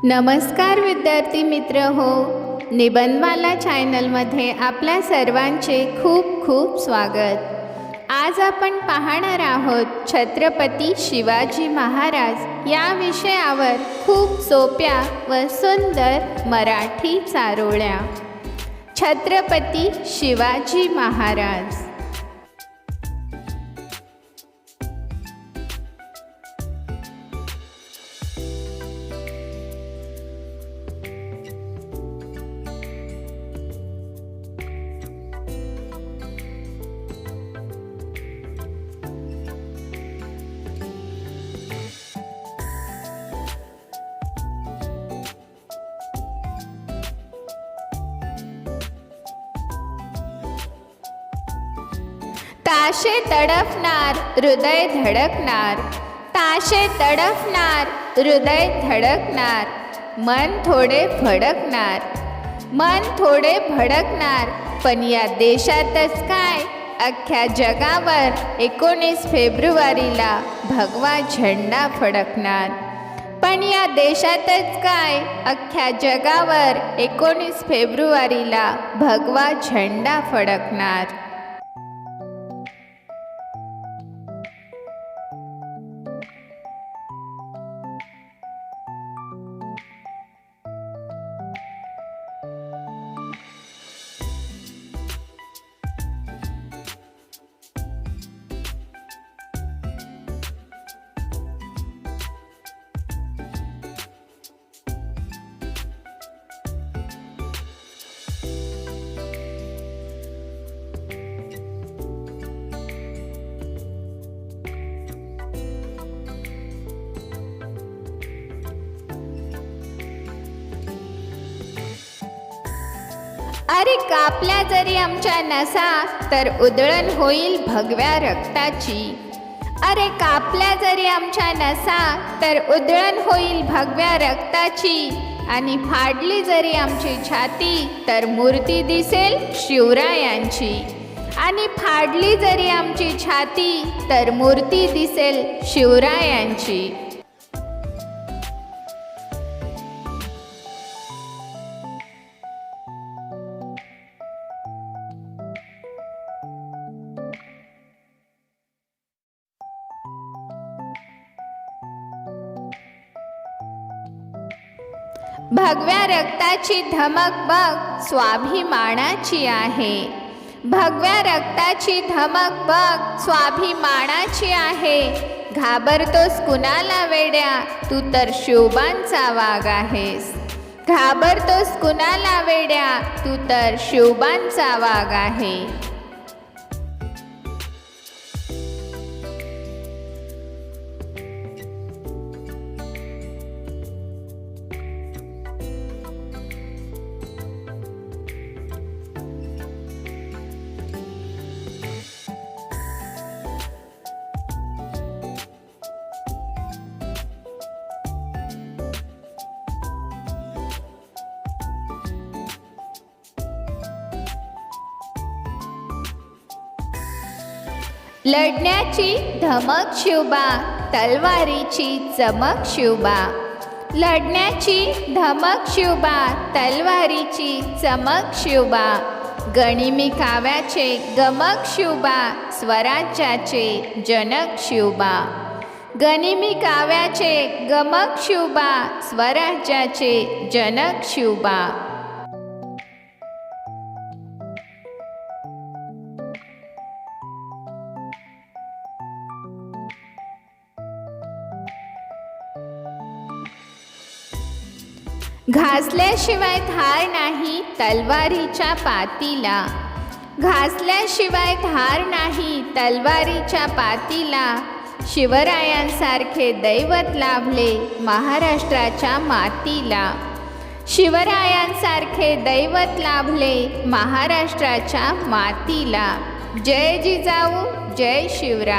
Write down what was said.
नमस्कार विद्यार्थी मित्र हो, निबंधमाला चॅनलमध्ये आपल्या सर्वांचे खूप खूप स्वागत। आज आपण पाहणार आहोत छत्रपती शिवाजी महाराज या विषयावर खूप सोप्या व सुंदर मराठी चारोळ्या। छत्रपती शिवाजी महाराज। ताशे तडफणार हृदय धडकणार, ताशे तडफणार हृदय धडकणार, मन थोडे भडकणार, मन थोडे भडकणार, पण या देशातच काय अख्ख्या जगावर 19 फेब्रुवारीला भगवा झेंडा फडकणार। पण या देशातच काय अख्ख्या जगावर 19 फेब्रुवारीला भगवा झेंडा फडकणार। अरे कापल्या जरी आमच्या नसा तर उधळण होईल भगव्या रक्ताची, अरे कापल्या जरी आमच्या नसा तर उधळण होईल भगव्या रक्ताची, आणि फाडली जरी आमची छाती तर मूर्ती दिसेल शिवरायांची, आणि फाडली जरी आमची छाती तर मूर्ती दिसेल शिवरायांची। भगव्या रक्ताची धमक बघ स्वाभिमानाची आहे, भगव्या रक्ताची धमक बघ स्वाभिमानाची आहे, घाबरतोस कुणाला वेड्या तू तर शिवबांचा वाघ आहेस, घाबरतोस कुणाला वेड्या तू तर शिवबांचा वाघ आहे। लढण्याची धमक शिवबा तलवारीची चमक शिवबा, लढण्याची धमक शिवबा तलवारीची चमक शिवबा, गनिमी काव्याचे गमक शिवबा स्वराज्याचे जनक शिवबा, गनिमी काव्याचे गमक शिवबा स्वराज्याचे जनक शिवबा। घासल्याशिवाय धार नाही तलवारीच्या पातीला, घासल्याशिवाय धार नाही तलवारीच्या पातीला, शिवरायांसारखे दैवत लाभले महाराष्ट्राच्या मातीला, शिवरायांसारखे दैवत लाभले महाराष्ट्राच्या मातीला। जय जिजाऊ जय शिवराय।